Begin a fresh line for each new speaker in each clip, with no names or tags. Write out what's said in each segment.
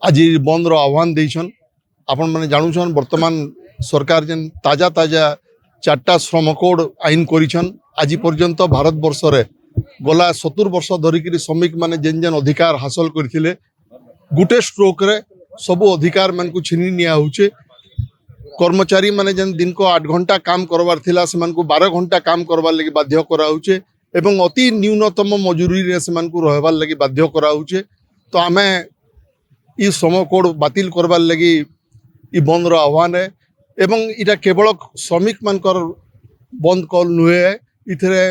आज बंदर आह्वान देछन। आपण माने जानुछन वर्तमान सरकार जेन ताजा ताजा 4टा श्रम कोड आईन करिछन। आज पर्यंत भारत वर्ष रे गला 70 वर्ष धरिकी श्रमिक माने जेन जेन अधिकार हासिल करथिले गुटे स्ट्रोक रे सबु अधिकार मान को छिनी निया होचे। कर्मचारी माने जेन दिन को 8 घंटा काम करवार थिला से मान को 12 घंटा काम करवार लगी बाध्य करा होचे एवं अति न्यूनतम मजूरी रे से मान को रहबार लगी बाध्य करा होचे। तो आमे ई श्रम कोड बातिल करवार लगी ई बंदर आह्वान है एवं इटा केवल श्रमिक मानकर बंद कल नुहे। इथरे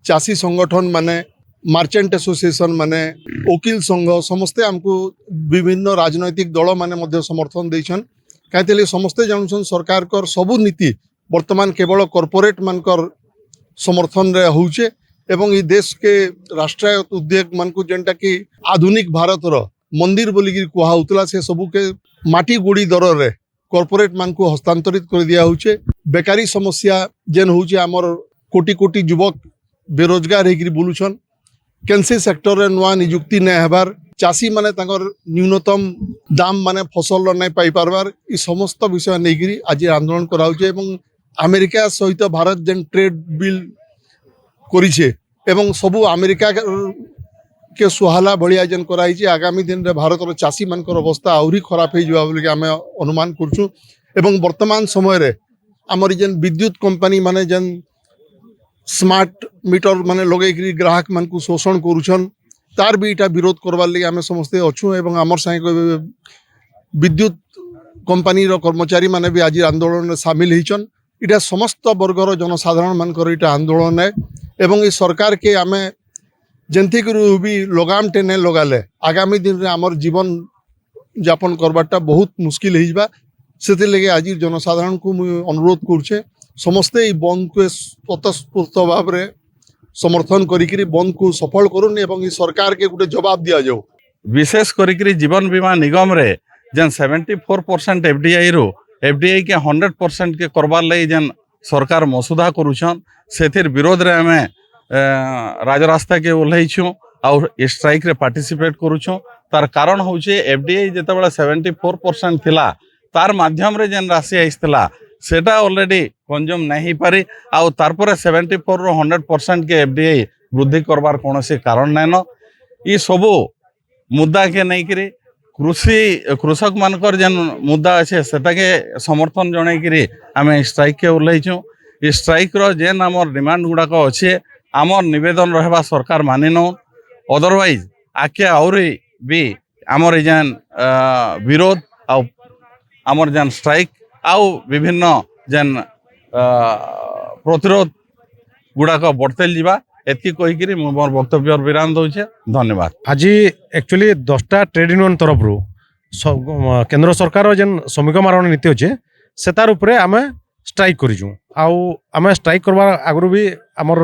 चाषी संगठन माने मार्चेंट एसोसिएशन माने वकील संघ समस्ते आमको विभिन्न राजनैतिक दल माने मध्य समर्थन देछन। कहीं समस्ते जानछन सरकार कर सबु नीति वर्तमान केवल कॉर्पोरेट मानकर समर्थन रे होउचे एवं ई देश के राष्ट्रायत्त उद्योग मान को जेनटा कि आधुनिक भारत रो मंदिर बोलिकी कुहा उतला से सबू के माटी गोड़ी दर रे कॉर्पोरेट मान को हस्तांतरित कर दिया होचे। बेकारी समस्या जेन होउचे हमर कोटी कोटी युवक बेरोजगार हेकरी बुलुछन। केंसी सेक्टर रे नुआ नियुक्ति नै हेबार चाषी माने तांकर न्यूनतम दाम माने फसल नै पाई पारबार ई समस्त विषय नेगिरी आज आंदोलन कराउचे एवं अमेरिका सहित भारत जेन ट्रेड बिल करिछे एवं सबु अमेरिका के सुहाला भलिया जेन कराई आगामी दिन रे भारत रो चाषी मानकर अवस्था आउरी खराब हो जावा बोली आमे अनुमान करछु। एवं वर्तमान समय रे हमर जेन विद्युत कंपनी माने जेन स्मार्ट मीटर माने लगेकरी ग्राहक मान को शोषण करूछन तार भी इटा विरोध करवार लगी आमे समस्ते अछु एवं हमर संगे विद्युत कंपनी रो कर्मचारी माने भी आज आंदोलन में शामिल हिचन। इटा समस्त वर्गर जनसाधारण मानकर इटा आंदोलन है एवं ई सरकार के आमे जेंथि करू भी लगाम टेने लगाले आगामी दिन रे हमर जीवन यापन करबाटा बहुत मुश्किल हिजबा। सेति लगे आज जनसाधारण को मु अनुरोध करछे समस्ते ई बंद को स्वतःस्फूर्त भाव रे समर्थन करिकरी बंद को सफल करूनी एवं ई सरकार के गुटे जवाब दिया जाओ।
विशेष करिकरी जीवन बीमा निगम रे जेन 74% एफडीआई रो एफडीआई के 100% के करबार लई जेन सरकार मसुदा करूछन सेथिर विरोध रे हमें राजरास्ता के ओल्लैछु और स्ट्राइक रे पार्टिसिपेट करूछु। तार कारण होचे एफडीआई जते बळे 74% थिला तार माध्यम रे जेन राशि आइसला सेटा ऑलरेडी कंज्यूम नहीं पारी आ तार पर 74 रो 100% के एफडीआई वृद्धि करबार कोनोसी कारण नैन। ई सबो मुद्दा के नहीं करी कृषक मानकर जेन मुद्दा अच्छे सेटा के समर्थन जणाई करी आमे स्ट्राइक के ओल्लैछु। स्ट्राइक रो जेन हमर डिमांड गुडाक अच्छे आमर निवेदन रहबा सरकार मानि न अदरवाइज आके आउरी भी आमर जेन विरोध आमर जेन स्ट्राइक आउ विभिन्न जेन प्रतिरोध गुड़ाक बढ़ते जावा एतकी कहीकि मोर वक्तव्य विराम दौचे। धन्यवाद।
आज एक्चुअली 10टा ट्रेड यूनियन तरफ रू केंद्र सरकार जेन श्रमिक मारण नीति अच्छे से तार उपरे आमे स्ट्राइक करूँ आम स्ट्राइक करवा आगु भी आमर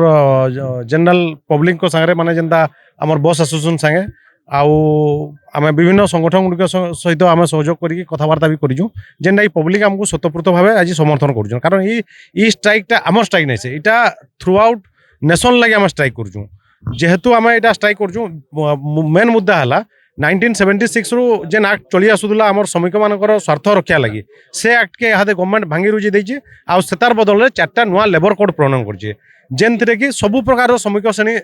जनरल पब्लिक को सांगे माने जेनता आमर बस एसोसिएशन सांगे आम विभिन्न संगठन गुड़िक सहित आम सहयोग करके कथबार्ता भी करूँ जेनटा पब्लिक आमको स्वतःस्फूर्त भाव आज समर्थन कर कारण ये स्ट्राइकटा आम स्ट्राइक नहीं से यहाँ थ्रू आउट नेशन लगे आम स्ट्राइक करूँ जेहेतु आम यहाँ स्ट्राइक करूँ मेन मुद्दा है 1976 रु जेन एक्ट चली आसूला आम श्रमिक मानकर स्वार्थ रक्षा लगी से एक्ट के यहाँ गवर्नमेंट भांगी रुजी देचे आ सेतार बदल में 4टा नुआ लेबर कोड प्रणयन करछे जेन थी कि सबू प्रकार श्रमिक श्रेणी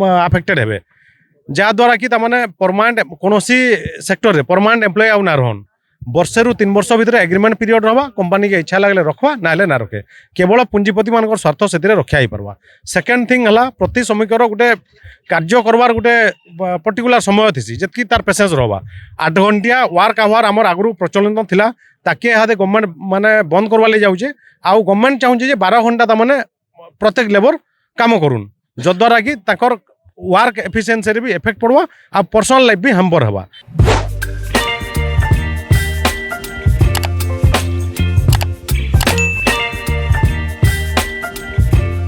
आफेक्टेड हेबे जहाँद्वारा कि तामाने परमानेंट कौनसी सेक्टर रे परमानेंट एम्प्लॉय आउ ना रहन वर्षे रु 3 वर्ष भितर एग्रीमेंट पीरियड रहा कंपनी के इच्छा लगे रखवा ना ना रखे केवल पुंजीपति मान स्वार्थ से रक्षा हो पार्बा। सेकेंड थिंग है प्रति श्रमिकर गोटे कार्य करवार गोटे पर्टिकुलर समय थी जी तार पेसेंस रहा 8 घंटिया वर्क आवर आमर आगु प्रचलित थिला ताके यहाँ गवर्नमेंट माने बंद करवा जाऊे आउ गवर्नमेंट चाहूँ 12 घंटा तामाने प्रत्येक लेबर काम करूँ जद्वारा कि वर्क एफिशिएंसी भी इफेक्ट पड़वा आ पर्सनल लाइफ भी हैम्पर हवा।